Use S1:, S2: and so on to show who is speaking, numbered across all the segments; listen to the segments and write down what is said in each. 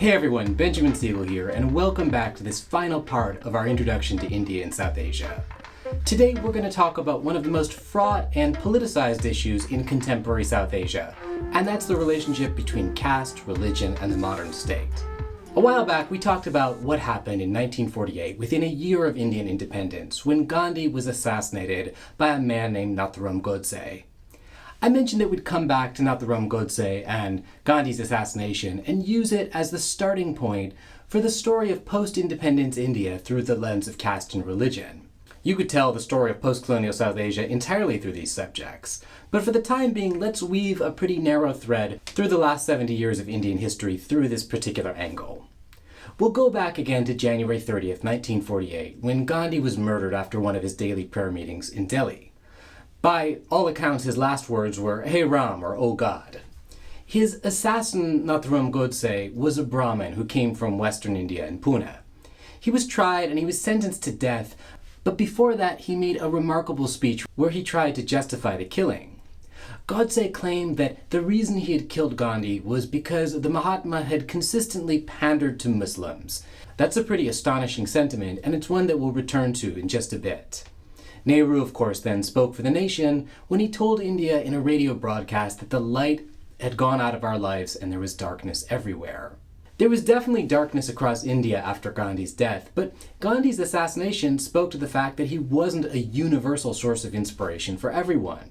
S1: Hey everyone, Benjamin Siegel here, and welcome back to this final part of our introduction to India and South Asia. Today we're going to talk about one of the most fraught and politicized issues in contemporary South Asia, and that's the relationship between caste, religion, and the modern state. A while back we talked about what happened in 1948, within a year of Indian independence, when Gandhi was assassinated by a man named Nathuram Godse. I mentioned that we'd come back to Nathuram Godse and Gandhi's assassination and use it as the starting point for the story of post-independence India through the lens of caste and religion. You could tell the story of post-colonial South Asia entirely through these subjects, but for the time being, let's weave a pretty narrow thread through the last 70 years of Indian history through this particular angle. We'll go back again to January 30th, 1948, when Gandhi was murdered after one of his daily prayer meetings in Delhi. By all accounts, his last words were, "Hey Ram," or "Oh God." His assassin, Nathuram Godse, was a Brahmin who came from Western India in Pune. He was tried and he was sentenced to death, but before that he made a remarkable speech where he tried to justify the killing. Godse claimed that the reason he had killed Gandhi was because the Mahatma had consistently pandered to Muslims. That's a pretty astonishing sentiment, and it's one that we'll return to in just a bit. Nehru, of course, then spoke for the nation when he told India in a radio broadcast that the light had gone out of our lives and there was darkness everywhere. There was definitely darkness across India after Gandhi's death, but Gandhi's assassination spoke to the fact that he wasn't a universal source of inspiration for everyone.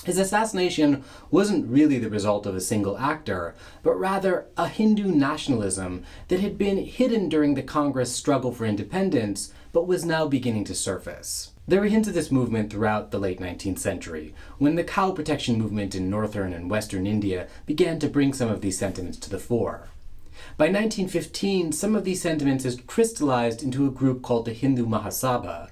S1: His assassination wasn't really the result of a single actor, but rather a Hindu nationalism that had been hidden during the Congress struggle for independence, but was now beginning to surface. There were hints of this movement throughout the late 19th century, when the cow protection movement in northern and western India began to bring some of these sentiments to the fore. By 1915, some of these sentiments had crystallized into a group called the Hindu Mahasabha.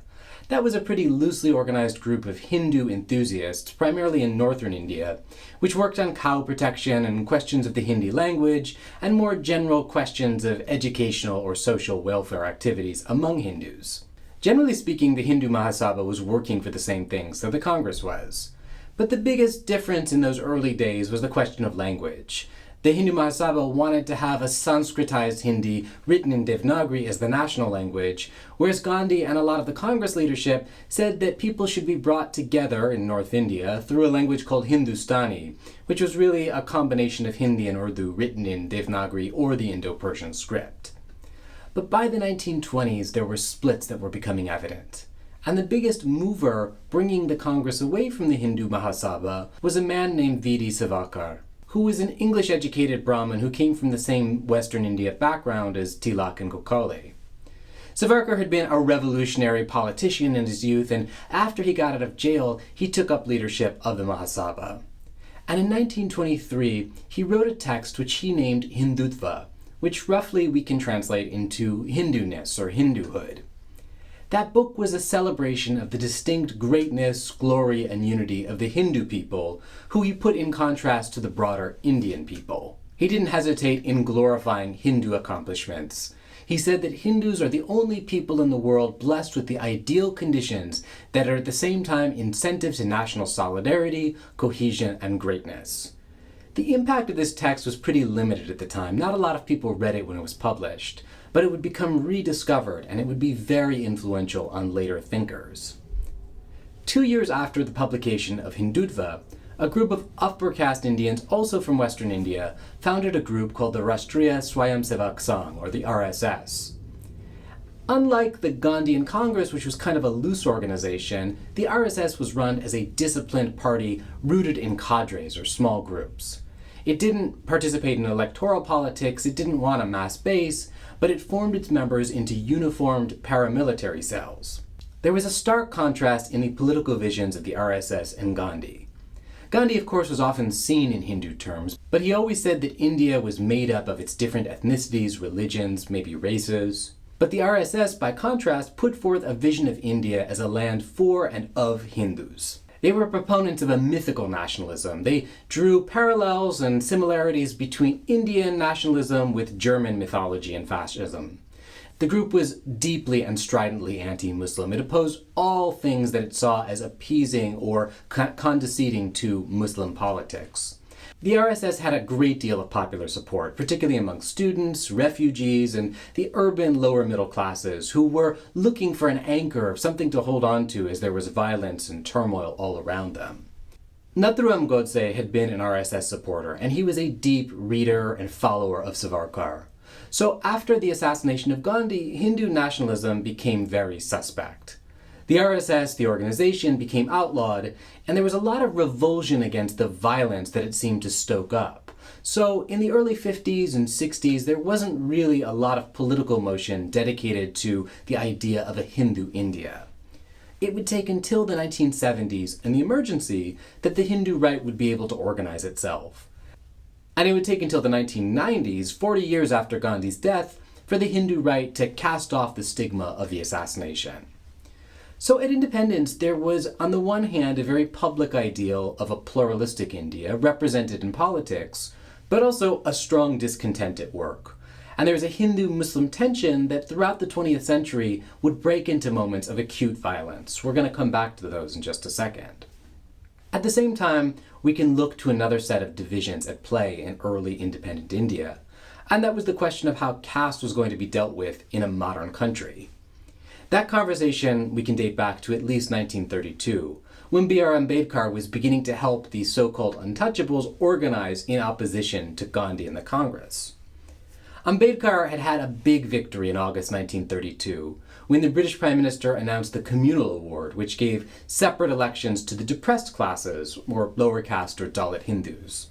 S1: That was a pretty loosely organized group of Hindu enthusiasts, primarily in northern India, which worked on cow protection and questions of the Hindi language, and more general questions of educational or social welfare activities among Hindus. Generally speaking, the Hindu Mahasabha was working for the same things that the Congress was. But the biggest difference in those early days was the question of language. The Hindu Mahasabha wanted to have a Sanskritized Hindi written in Devanagari as the national language, whereas Gandhi and a lot of the Congress leadership said that people should be brought together in North India through a language called Hindustani, which was really a combination of Hindi and Urdu written in Devanagari or the Indo-Persian script. But by the 1920s, there were splits that were becoming evident. And the biggest mover bringing the Congress away from the Hindu Mahasabha was a man named V.D. Savarkar, who was an English-educated Brahmin who came from the same Western India background as Tilak and Gokhale. Savarkar had been a revolutionary politician in his youth, and after he got out of jail, he took up leadership of the Mahasabha. And in 1923, he wrote a text which he named Hindutva, which roughly we can translate into Hinduness or Hinduhood. That book was a celebration of the distinct greatness, glory, and unity of the Hindu people, who he put in contrast to the broader Indian people. He didn't hesitate in glorifying Hindu accomplishments. He said that Hindus are the only people in the world blessed with the ideal conditions that are at the same time incentive to national solidarity, cohesion, and greatness. The impact of this text was pretty limited at the time. Not a lot of people read it when it was published, but it would become rediscovered and it would be very influential on later thinkers. 2 years after the publication of Hindutva, a group of upper caste Indians, also from Western India, founded a group called the Rashtriya Swayamsevak Sangh, or the RSS. Unlike the Gandhian Congress, which was kind of a loose organization, the RSS was run as a disciplined party rooted in cadres, or small groups. It didn't participate in electoral politics, it didn't want a mass base, but it formed its members into uniformed paramilitary cells. There was a stark contrast in the political visions of the RSS and Gandhi. Gandhi, of course, was often seen in Hindu terms, but he always said that India was made up of its different ethnicities, religions, maybe races. But the RSS, by contrast, put forth a vision of India as a land for and of Hindus. They were proponents of a mythical nationalism. They drew parallels and similarities between Indian nationalism with German mythology and fascism. The group was deeply and stridently anti-Muslim. It opposed all things that it saw as appeasing or condescending to Muslim politics. The RSS had a great deal of popular support, particularly among students, refugees, and the urban lower middle classes who were looking for an anchor, something to hold on to as there was violence and turmoil all around them. Nathuram Godse had been an RSS supporter, and he was a deep reader and follower of Savarkar. So after the assassination of Gandhi, Hindu nationalism became very suspect. The RSS, the organization, became outlawed, and there was a lot of revulsion against the violence that it seemed to stoke up. So in the early 50s and 60s, there wasn't really a lot of political motion dedicated to the idea of a Hindu India. It would take until the 1970s and the emergency that the Hindu right would be able to organize itself. And it would take until the 1990s, 40 years after Gandhi's death, for the Hindu right to cast off the stigma of the assassination. So at independence, there was, on the one hand, a very public ideal of a pluralistic India represented in politics, but also a strong discontent at work. And there was a Hindu-Muslim tension that throughout the 20th century would break into moments of acute violence. We're going to come back to those in just a second. At the same time, we can look to another set of divisions at play in early independent India, and that was the question of how caste was going to be dealt with in a modern country. That conversation we can date back to at least 1932, when B.R. Ambedkar was beginning to help the so-called untouchables organize in opposition to Gandhi and the Congress. Ambedkar had had a big victory in August 1932, when the British Prime Minister announced the Communal Award, which gave separate elections to the depressed classes, or lower caste or Dalit Hindus.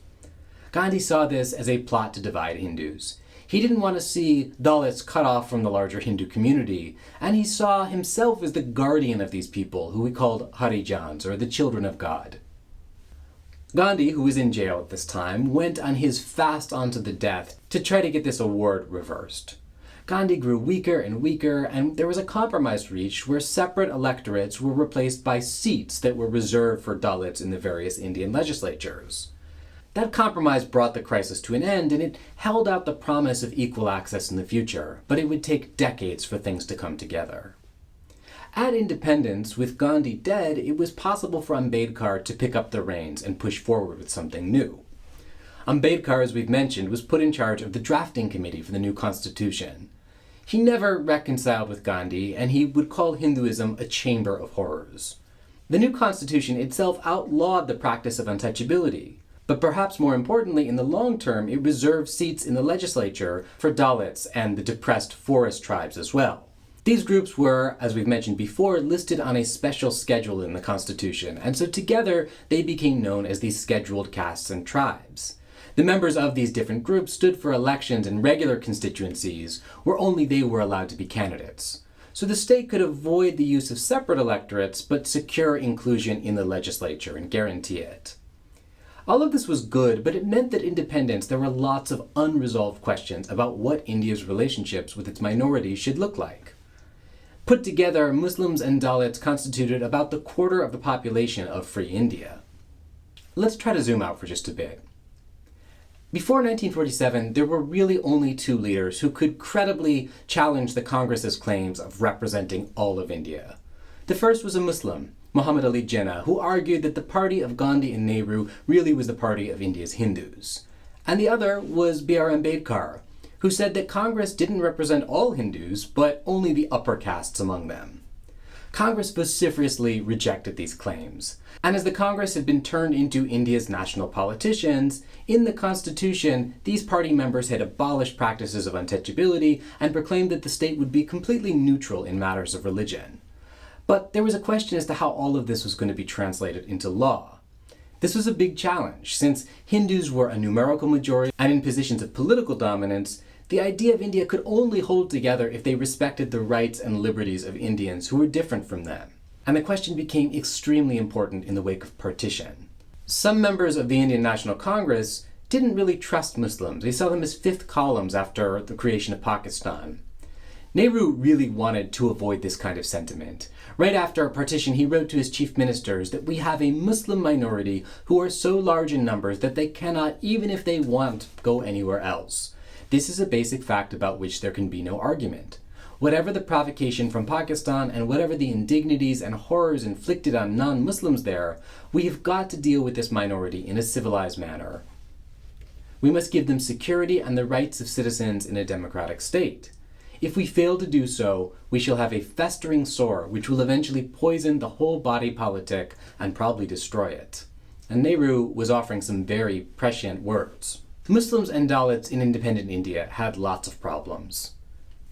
S1: Gandhi saw this as a plot to divide Hindus. He didn't want to see Dalits cut off from the larger Hindu community, and he saw himself as the guardian of these people, who he called Harijans, or the children of God. Gandhi, who was in jail at this time, went on his fast unto the death to try to get this award reversed. Gandhi grew weaker and weaker, and there was a compromise reached where separate electorates were replaced by seats that were reserved for Dalits in the various Indian legislatures. That compromise brought the crisis to an end, and it held out the promise of equal access in the future, but it would take decades for things to come together. At independence, with Gandhi dead, it was possible for Ambedkar to pick up the reins and push forward with something new. Ambedkar, as we've mentioned, was put in charge of the drafting committee for the new constitution. He never reconciled with Gandhi, and he would call Hinduism a chamber of horrors. The new constitution itself outlawed the practice of untouchability, but perhaps more importantly, in the long term, it reserved seats in the legislature for Dalits and the depressed forest tribes as well. These groups were, as we've mentioned before, listed on a special schedule in the Constitution, and so together they became known as the scheduled castes and tribes. The members of these different groups stood for elections in regular constituencies where only they were allowed to be candidates. So the state could avoid the use of separate electorates, but secure inclusion in the legislature and guarantee it. All of this was good, but it meant that independence, there were lots of unresolved questions about what India's relationships with its minorities should look like. Put together, Muslims and Dalits constituted about the quarter of the population of free India. Let's try to zoom out for just a bit. Before 1947, there were really only two leaders who could credibly challenge the Congress's claims of representing all of India. The first was a Muslim, Muhammad Ali Jinnah, who argued that the party of Gandhi and Nehru really was the party of India's Hindus. And the other was B.R. Ambedkar, who said that Congress didn't represent all Hindus, but only the upper castes among them. Congress vociferously rejected these claims. And as the Congress had been turned into India's national politicians, in the Constitution, these party members had abolished practices of untouchability and proclaimed that the state would be completely neutral in matters of religion. But there was a question as to how all of this was going to be translated into law. This was a big challenge, since Hindus were a numerical majority and in positions of political dominance. The idea of India could only hold together if they respected the rights and liberties of Indians who were different from them. And the question became extremely important in the wake of partition. Some members of the Indian National Congress didn't really trust Muslims. They saw them as fifth columns after the creation of Pakistan. Nehru really wanted to avoid this kind of sentiment. Right after partition, he wrote to his chief ministers that we have a Muslim minority who are so large in numbers that they cannot, even if they want, go anywhere else. This is a basic fact about which there can be no argument. Whatever the provocation from Pakistan and whatever the indignities and horrors inflicted on non-Muslims there, we have got to deal with this minority in a civilized manner. We must give them security and the rights of citizens in a democratic state. If we fail to do so, we shall have a festering sore which will eventually poison the whole body politic and probably destroy it." And Nehru was offering some very prescient words. Muslims and Dalits in independent India had lots of problems.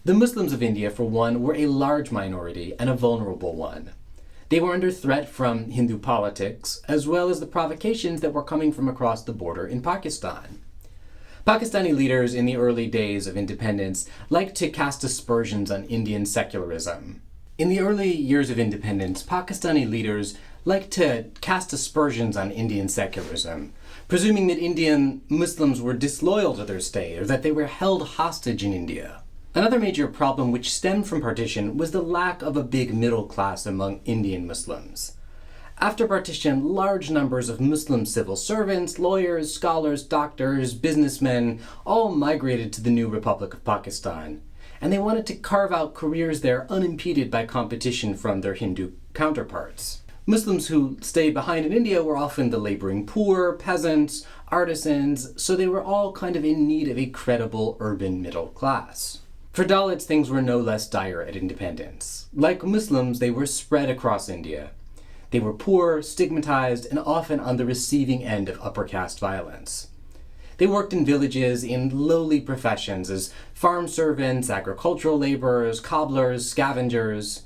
S1: The Muslims of India, for one, were a large minority and a vulnerable one. They were under threat from Hindu politics, as well as the provocations that were coming from across the border in Pakistan. Pakistani leaders in the early days of independence liked to cast aspersions on Indian secularism. In the early years of independence, Pakistani leaders liked to cast aspersions on Indian secularism, presuming that Indian Muslims were disloyal to their state or that they were held hostage in India. Another major problem which stemmed from partition was the lack of a big middle class among Indian Muslims. After partition, large numbers of Muslim civil servants, lawyers, scholars, doctors, businessmen all migrated to the new Republic of Pakistan, and they wanted to carve out careers there unimpeded by competition from their Hindu counterparts. Muslims who stayed behind in India were often the laboring poor, peasants, artisans, so they were all kind of in need of a credible urban middle class. For Dalits, things were no less dire at independence. Like Muslims, they were spread across India. They were poor, stigmatized, and often on the receiving end of upper caste violence. They worked in villages in lowly professions as farm servants, agricultural laborers, cobblers, scavengers.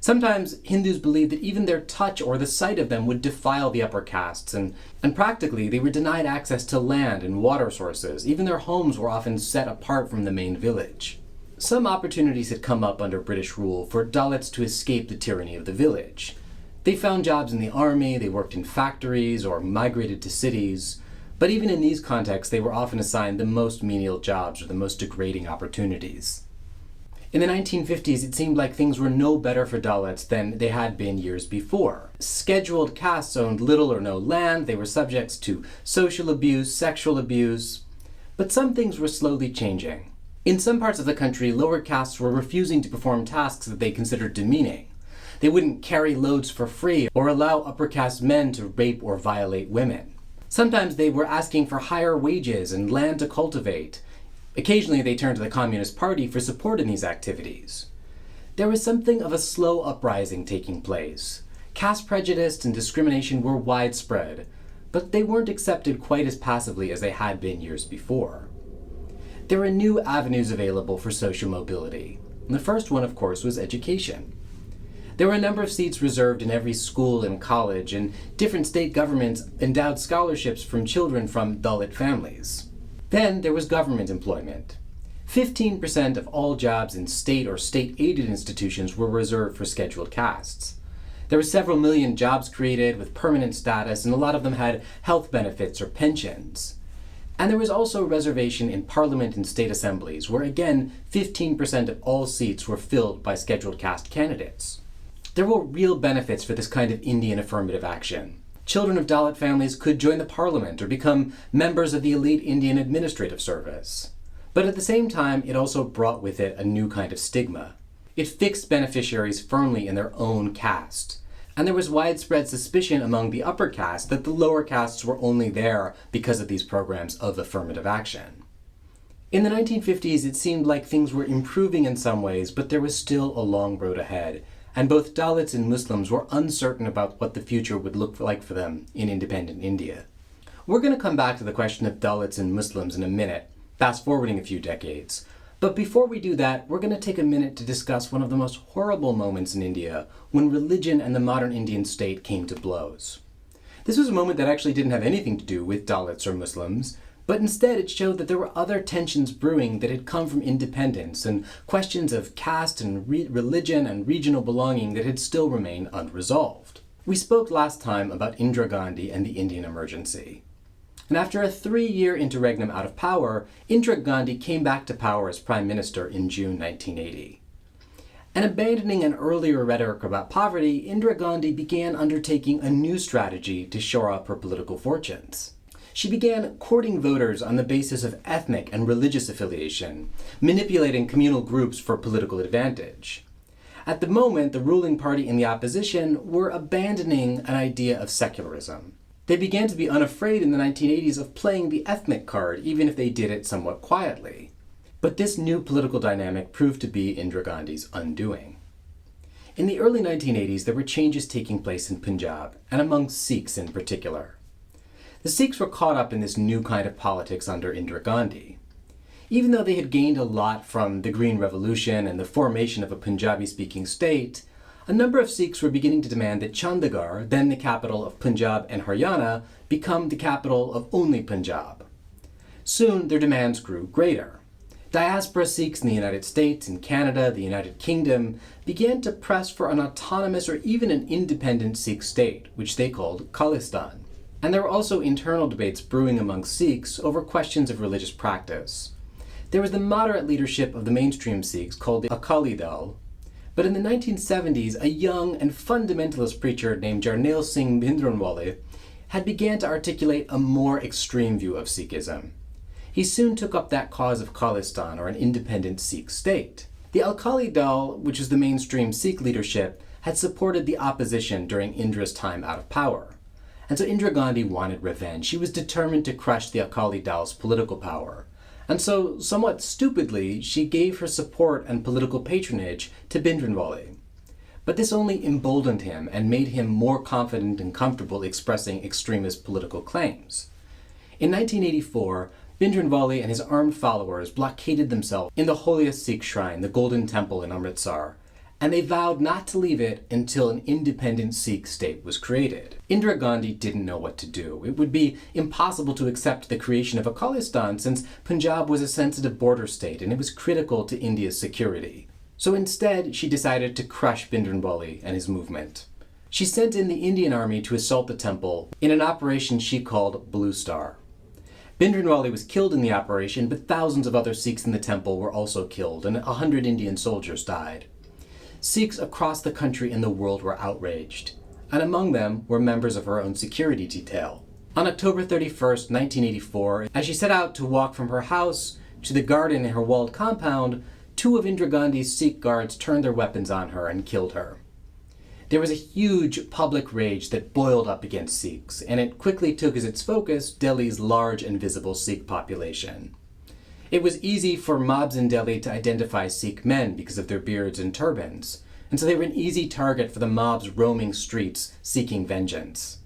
S1: Sometimes Hindus believed that even their touch or the sight of them would defile the upper castes, and practically they were denied access to land and water sources. Even their homes were often set apart from the main village. Some opportunities had come up under British rule for Dalits to escape the tyranny of the village. They found jobs in the army, they worked in factories, or migrated to cities. But even in these contexts, they were often assigned the most menial jobs or the most degrading opportunities. In the 1950s, it seemed like things were no better for Dalits than they had been years before. Scheduled castes owned little or no land, they were subjects to social abuse, sexual abuse. But some things were slowly changing. In some parts of the country, lower castes were refusing to perform tasks that they considered demeaning. They wouldn't carry loads for free or allow upper caste men to rape or violate women. Sometimes they were asking for higher wages and land to cultivate. Occasionally they turned to the Communist Party for support in these activities. There was something of a slow uprising taking place. Caste prejudice and discrimination were widespread, but they weren't accepted quite as passively as they had been years before. There were new avenues available for social mobility. And the first one, of course, was education. There were a number of seats reserved in every school and college, and different state governments endowed scholarships from children from Dalit families. Then there was government employment. 15% of all jobs in state or state-aided institutions were reserved for scheduled castes. There were several million jobs created with permanent status, and a lot of them had health benefits or pensions. And there was also reservation in parliament and state assemblies, where again, 15% of all seats were filled by scheduled caste candidates. There were real benefits for this kind of Indian affirmative action. Children of Dalit families could join the parliament or become members of the elite Indian administrative service. But at the same time, it also brought with it a new kind of stigma. It fixed beneficiaries firmly in their own caste. And there was widespread suspicion among the upper caste that the lower castes were only there because of these programs of affirmative action. In the 1950s, it seemed like things were improving in some ways, but there was still a long road ahead. And both Dalits and Muslims were uncertain about what the future would look like for them in independent India. We're going to come back to the question of Dalits and Muslims in a minute, fast forwarding a few decades. But before we do that, we're going to take a minute to discuss one of the most horrible moments in India when religion and the modern Indian state came to blows. This was a moment that actually didn't have anything to do with Dalits or Muslims, but instead it showed that there were other tensions brewing that had come from independence and questions of caste and religion and regional belonging that had still remained unresolved. We spoke last time about Indira Gandhi and the Indian emergency. And after a 3-year interregnum out of power, Indira Gandhi came back to power as Prime Minister in June 1980. And abandoning an earlier rhetoric about poverty, Indira Gandhi began undertaking a new strategy to shore up her political fortunes. She began courting voters on the basis of ethnic and religious affiliation, manipulating communal groups for political advantage. At the moment, the ruling party and the opposition were abandoning an idea of secularism. They began to be unafraid in the 1980s of playing the ethnic card, even if they did it somewhat quietly. But this new political dynamic proved to be Indira Gandhi's undoing. In the early 1980s, there were changes taking place in Punjab, and among Sikhs in particular. The Sikhs were caught up in this new kind of politics under Indira Gandhi. Even though they had gained a lot from the Green Revolution and the formation of a Punjabi-speaking state, a number of Sikhs were beginning to demand that Chandigarh, then the capital of Punjab and Haryana, become the capital of only Punjab. Soon, their demands grew greater. Diaspora Sikhs in the United States, in Canada, the United Kingdom, began to press for an autonomous or even an independent Sikh state, which they called Khalistan. And there were also internal debates brewing among Sikhs over questions of religious practice. There was the moderate leadership of the mainstream Sikhs called the Akali Dal, but in the 1970s, a young and fundamentalist preacher named Jarnail Singh Bhindranwale had began to articulate a more extreme view of Sikhism. He soon took up that cause of Khalistan, or an independent Sikh state. The Akali Dal, which was the mainstream Sikh leadership, had supported the opposition during Indira's time out of power. And so Indira Gandhi wanted revenge. She was determined to crush the Akali Dal's political power. And so, somewhat stupidly, she gave her support and political patronage to Bhindranwale. But this only emboldened him and made him more confident and comfortable expressing extremist political claims. In 1984, Bhindranwale and his armed followers blockaded themselves in the holiest Sikh shrine, the Golden Temple in Amritsar, and they vowed not to leave it until an independent Sikh state was created. Indira Gandhi didn't know what to do. It would be impossible to accept the creation of a Khalistan since Punjab was a sensitive border state and it was critical to India's security. So instead, she decided to crush Bhindranwale and his movement. She sent in the Indian army to assault the temple in an operation she called Blue Star. Bhindranwale was killed in the operation, but thousands of other Sikhs in the temple were also killed, and 100 Indian soldiers died. Sikhs across the country and the world were outraged, and among them were members of her own security detail. On October 31st, 1984, as she set out to walk from her house to the garden in her walled compound, 2 of Indira Gandhi's Sikh guards turned their weapons on her and killed her. There was a huge public rage that boiled up against Sikhs, and it quickly took as its focus Delhi's large and visible Sikh population. It was easy for mobs in Delhi to identify Sikh men because of their beards and turbans, and so they were an easy target for the mobs roaming streets seeking vengeance.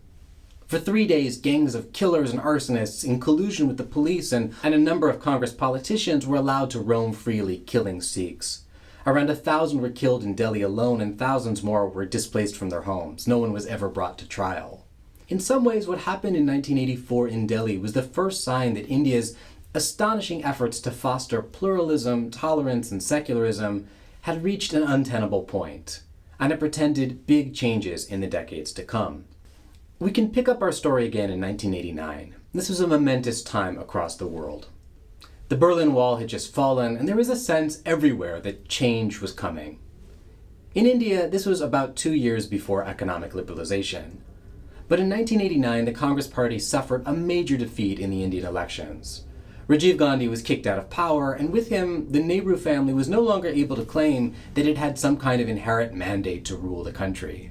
S1: For 3 days, gangs of killers and arsonists in collusion with the police and a number of Congress politicians were allowed to roam freely, killing Sikhs. Around 1,000 were killed in Delhi alone, and thousands more were displaced from their homes. No one was ever brought to trial. In some ways, what happened in 1984 in Delhi was the first sign that India's astonishing efforts to foster pluralism, tolerance, and secularism had reached an untenable point, and it portended big changes in the decades to come. We can pick up our story again in 1989. This was a momentous time across the world. The Berlin Wall had just fallen, and there was a sense everywhere that change was coming. In India, this was about 2 years before economic liberalization. But in 1989, the Congress Party suffered a major defeat in the Indian elections. Rajiv Gandhi was kicked out of power, and with him, the Nehru family was no longer able to claim that it had some kind of inherent mandate to rule the country.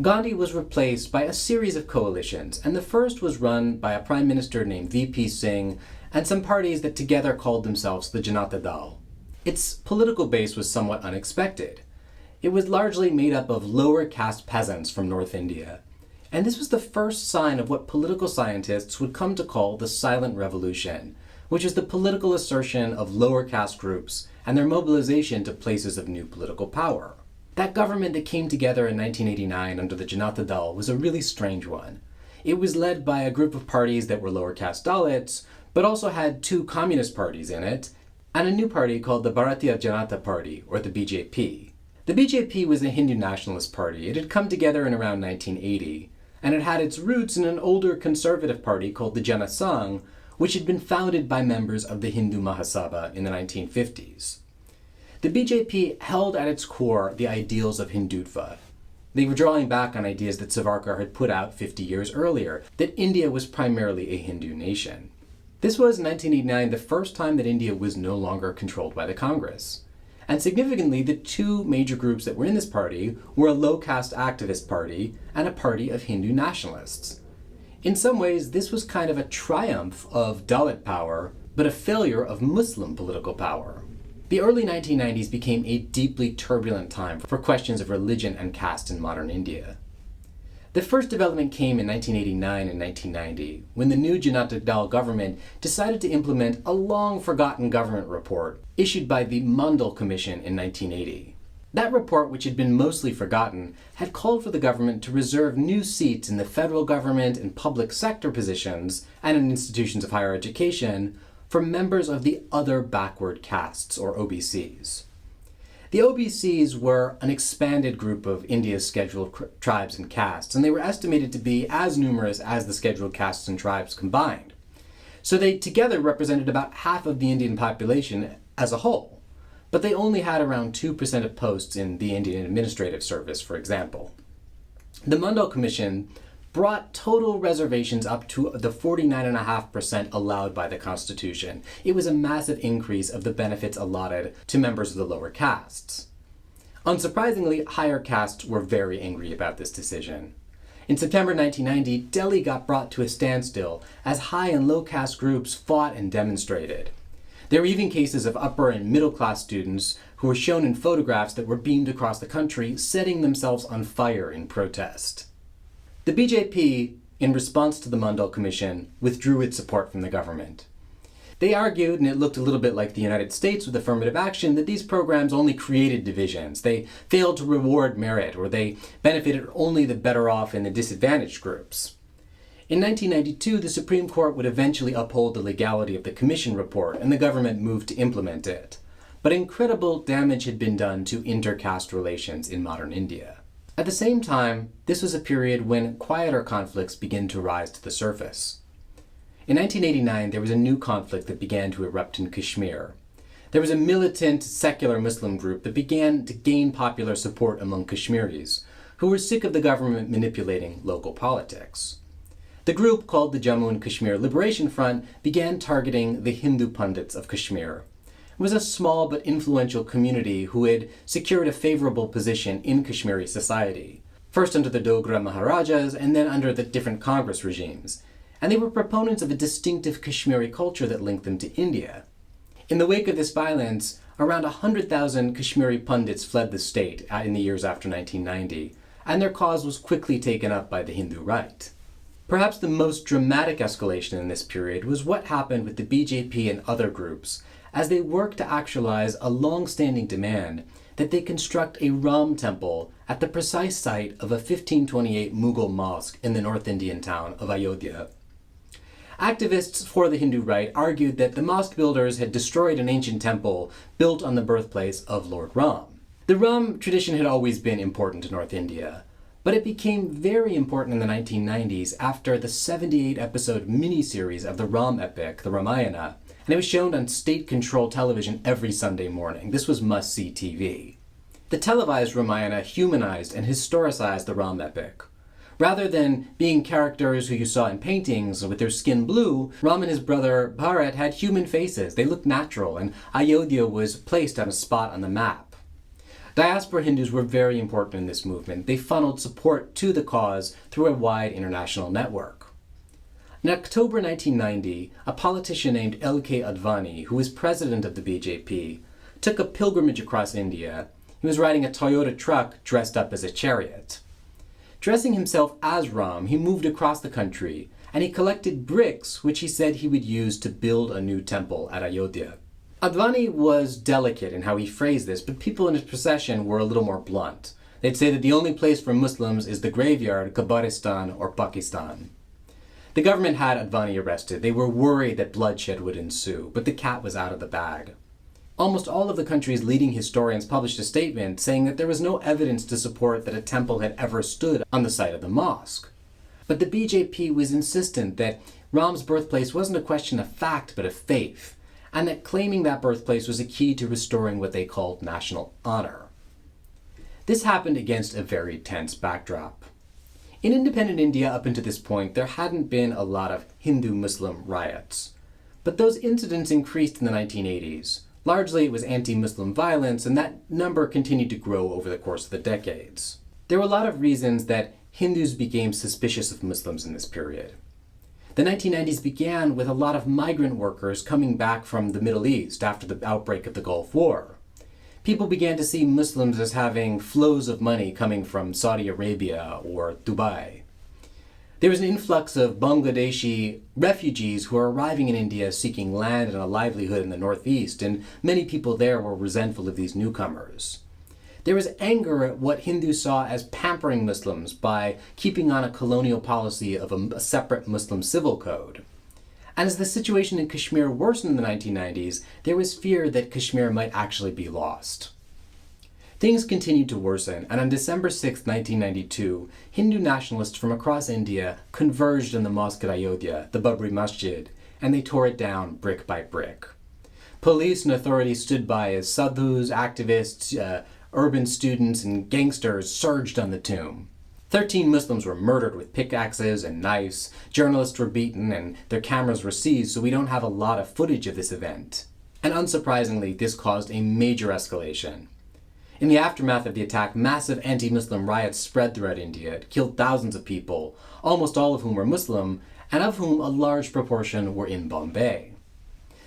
S1: Gandhi was replaced by a series of coalitions, and the first was run by a prime minister named VP Singh and some parties that together called themselves the Janata Dal. Its political base was somewhat unexpected. It was largely made up of lower caste peasants from North India, and this was the first sign of what political scientists would come to call the silent revolution, which is the political assertion of lower caste groups and their mobilization to places of new political power. That government that came together in 1989 under the Janata Dal was a really strange one. It was led by a group of parties that were lower caste Dalits, but also had 2 communist parties in it, and a new party called the Bharatiya Janata Party, or the BJP. The BJP was a Hindu nationalist party. It had come together in around 1980, and it had its roots in an older conservative party called the Jana Sangh, which had been founded by members of the Hindu Mahasabha in the 1950s. The BJP held at its core the ideals of Hindutva. They were drawing back on ideas that Savarkar had put out 50 years earlier, that India was primarily a Hindu nation. This was, in 1989, the first time that India was no longer controlled by the Congress. And significantly, the 2 major groups that were in this party were a low-caste activist party and a party of Hindu nationalists. In some ways, this was kind of a triumph of Dalit power, but a failure of Muslim political power. The early 1990s became a deeply turbulent time for questions of religion and caste in modern India. The first development came in 1989 and 1990, when the new Janata Dal government decided to implement a long-forgotten government report issued by the Mandal Commission in 1980. That report, which had been mostly forgotten, had called for the government to reserve new seats in the federal government and public sector positions and in institutions of higher education for members of the other backward castes, or OBCs. The OBCs were an expanded group of India's scheduled tribes and castes, and they were estimated to be as numerous as the scheduled castes and tribes combined. So they together represented about half of the Indian population as a whole, but they only had around 2% of posts in the Indian Administrative Service, for example. The Mandal Commission brought total reservations up to the 49.5% allowed by the Constitution. It was a massive increase of the benefits allotted to members of the lower castes. Unsurprisingly, higher castes were very angry about this decision. In September 1990, Delhi got brought to a standstill as high and low caste groups fought and demonstrated. There were even cases of upper and middle class students who were shown in photographs that were beamed across the country, setting themselves on fire in protest. The BJP, in response to the Mandal Commission, withdrew its support from the government. They argued, and it looked a little bit like the United States with affirmative action, that these programs only created divisions. They failed to reward merit, or they benefited only the better off and the disadvantaged groups. In 1992, the Supreme Court would eventually uphold the legality of the Commission report, and the government moved to implement it. But incredible damage had been done to inter-caste relations in modern India. At the same time, this was a period when quieter conflicts began to rise to the surface. In 1989, there was a new conflict that began to erupt in Kashmir. There was a militant, secular Muslim group that began to gain popular support among Kashmiris, who were sick of the government manipulating local politics. The group, called the Jammu and Kashmir Liberation Front, began targeting the Hindu pundits of Kashmir. It was a small but influential community who had secured a favorable position in Kashmiri society, first under the Dogra Maharajas and then under the different Congress regimes, and they were proponents of a distinctive Kashmiri culture that linked them to India. In the wake of this violence, around 100,000 Kashmiri pundits fled the state in the years after 1990, and their cause was quickly taken up by the Hindu right. Perhaps the most dramatic escalation in this period was what happened with the BJP and other groups as they worked to actualize a long-standing demand that they construct a Ram temple at the precise site of a 1528 Mughal mosque in the North Indian town of Ayodhya. Activists for the Hindu right argued that the mosque builders had destroyed an ancient temple built on the birthplace of Lord Ram. The Ram tradition had always been important to North India, but it became very important in the 1990s after the 78-episode miniseries of the Ram epic, the Ramayana, and it was shown on state-controlled television every Sunday morning. This was must-see TV. The televised Ramayana humanized and historicized the Ram epic. Rather than being characters who you saw in paintings with their skin blue, Ram and his brother Bharat had human faces. They looked natural, and Ayodhya was placed on a spot on the map. Diaspora Hindus were very important in this movement. They funneled support to the cause through a wide international network. In October 1990, a politician named L.K. Advani, who was president of the BJP, took a pilgrimage across India. He was riding a Toyota truck dressed up as a chariot. Dressing himself as Ram, he moved across the country, and he collected bricks which he said he would use to build a new temple at Ayodhya. Advani was delicate in how he phrased this, but people in his procession were a little more blunt. They'd say that the only place for Muslims is the graveyard, Kabristan, or Pakistan. The government had Advani arrested. They were worried that bloodshed would ensue, but the cat was out of the bag. Almost all of the country's leading historians published a statement saying that there was no evidence to support that a temple had ever stood on the site of the mosque. But the BJP was insistent that Ram's birthplace wasn't a question of fact but of faith, and that claiming that birthplace was a key to restoring what they called national honor. This happened against a very tense backdrop. In independent India up until this point, there hadn't been a lot of Hindu-Muslim riots. But those incidents increased in the 1980s. Largely it was anti-Muslim violence, and that number continued to grow over the course of the decades. There were a lot of reasons that Hindus became suspicious of Muslims in this period. The 1990s began with a lot of migrant workers coming back from the Middle East after the outbreak of the Gulf War. People began to see Muslims as having flows of money coming from Saudi Arabia or Dubai. There was an influx of Bangladeshi refugees who were arriving in India seeking land and a livelihood in the northeast, and many people there were resentful of these newcomers. There was anger at what Hindus saw as pampering Muslims by keeping on a colonial policy of a separate Muslim civil code. And as the situation in Kashmir worsened in the 1990s, there was fear that Kashmir might actually be lost. Things continued to worsen, and on December 6, 1992, Hindu nationalists from across India converged on the mosque at Ayodhya, the Babri Masjid, and they tore it down brick by brick. Police and authorities stood by as sadhus, activists, urban students, and gangsters surged on the tomb. 13 Muslims were murdered with pickaxes and knives, journalists were beaten, and their cameras were seized, so we don't have a lot of footage of this event. And unsurprisingly, this caused a major escalation. In the aftermath of the attack, massive anti-Muslim riots spread throughout India. It killed thousands of people, almost all of whom were Muslim, and of whom a large proportion were in Bombay.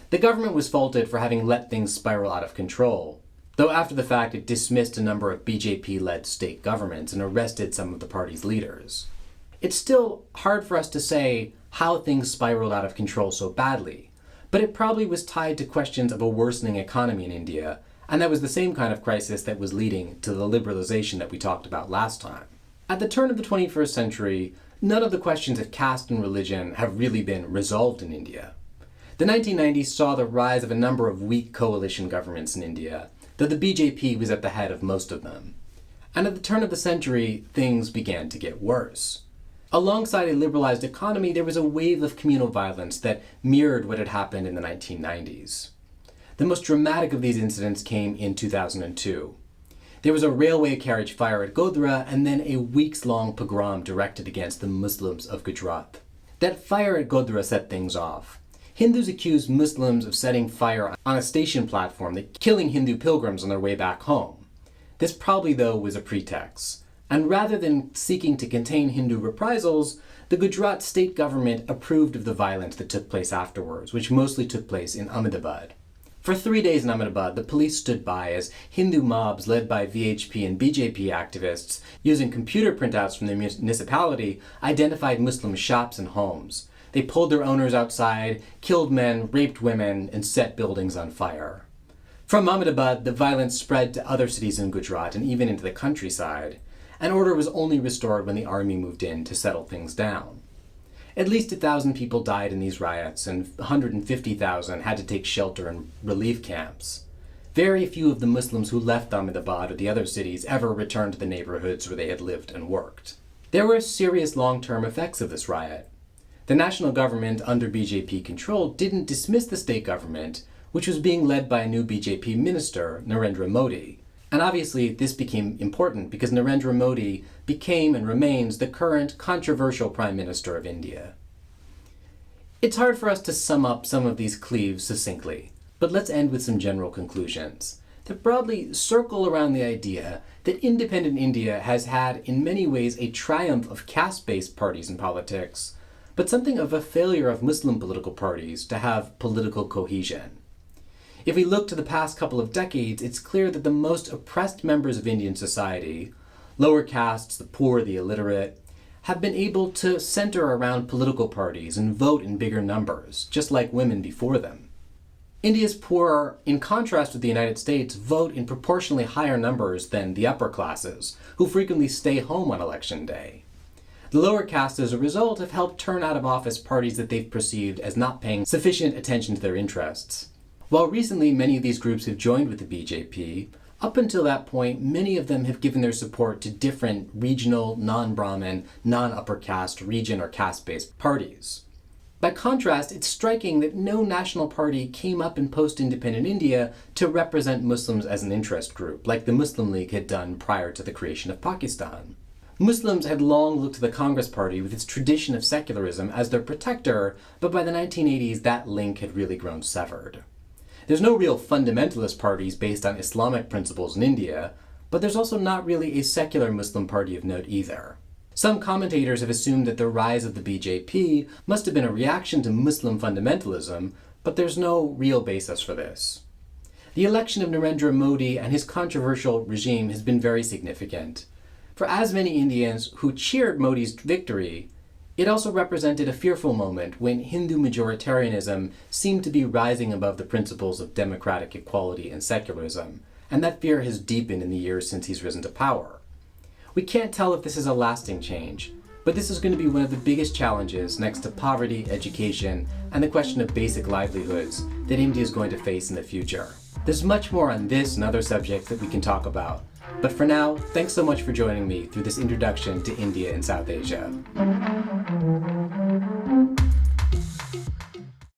S1: The government was faulted for having let things spiral out of control, though after the fact it dismissed a number of BJP-led state governments and arrested some of the party's leaders. It's still hard for us to say how things spiraled out of control so badly, but it probably was tied to questions of a worsening economy in India, and that was the same kind of crisis that was leading to the liberalization that we talked about last time. At the turn of the 21st century, none of the questions of caste and religion have really been resolved in India. The 1990s saw the rise of a number of weak coalition governments in India, though the BJP was at the head of most of them. And at the turn of the century, things began to get worse. Alongside a liberalized economy, there was a wave of communal violence that mirrored what had happened in the 1990s. The most dramatic of these incidents came in 2002. There was a railway carriage fire at Godhra and then a weeks-long pogrom directed against the Muslims of Gujarat. That fire at Godhra set things off. Hindus accused Muslims of setting fire on a station platform, killing Hindu pilgrims on their way back home. This probably, though, was a pretext. And rather than seeking to contain Hindu reprisals, the Gujarat state government approved of the violence that took place afterwards, which mostly took place in Ahmedabad. For 3 days in Ahmedabad, the police stood by as Hindu mobs led by VHP and BJP activists, using computer printouts from the municipality, identified Muslim shops and homes. They pulled their owners outside, killed men, raped women, and set buildings on fire. From Ahmedabad, the violence spread to other cities in Gujarat and even into the countryside, and order was only restored when the army moved in to settle things down. At least 1,000 people died in these riots, and 150,000 had to take shelter in relief camps. Very few of the Muslims who left Ahmedabad or the other cities ever returned to the neighborhoods where they had lived and worked. There were serious long-term effects of this riot. The national government under BJP control didn't dismiss the state government, which was being led by a new BJP minister, Narendra Modi. And obviously this became important because Narendra Modi became and remains the current controversial Prime Minister of India. It's hard for us to sum up some of these cleaves succinctly, but let's end with some general conclusions that broadly circle around the idea that independent India has had in many ways a triumph of caste-based parties in politics, but something of a failure of Muslim political parties to have political cohesion. If we look to the past couple of decades, it's clear that the most oppressed members of Indian society, lower castes, the poor, the illiterate, have been able to center around political parties and vote in bigger numbers, just like women before them. India's poor, in contrast with the United States, vote in proportionally higher numbers than the upper classes, who frequently stay home on election day. The lower castes, as a result, have helped turn out of office parties that they've perceived as not paying sufficient attention to their interests. While recently many of these groups have joined with the BJP, up until that point, many of them have given their support to different regional, non-Brahmin, non-upper caste, region or caste-based parties. By contrast, it's striking that no national party came up in post-independent India to represent Muslims as an interest group, like the Muslim League had done prior to the creation of Pakistan. Muslims had long looked to the Congress Party with its tradition of secularism as their protector, but by the 1980s that link had really grown severed. There's no real fundamentalist parties based on Islamic principles in India, but there's also not really a secular Muslim party of note either. Some commentators have assumed that the rise of the BJP must have been a reaction to Muslim fundamentalism, but there's no real basis for this. The election of Narendra Modi and his controversial regime has been very significant. For as many Indians who cheered Modi's victory, it also represented a fearful moment when Hindu majoritarianism seemed to be rising above the principles of democratic equality and secularism, and that fear has deepened in the years since he's risen to power. We can't tell if this is a lasting change, but this is going to be one of the biggest challenges next to poverty, education, and the question of basic livelihoods that India is going to face in the future. There's much more on this and other subjects that we can talk about, but for now, thanks so much for joining me through this introduction to India and South Asia.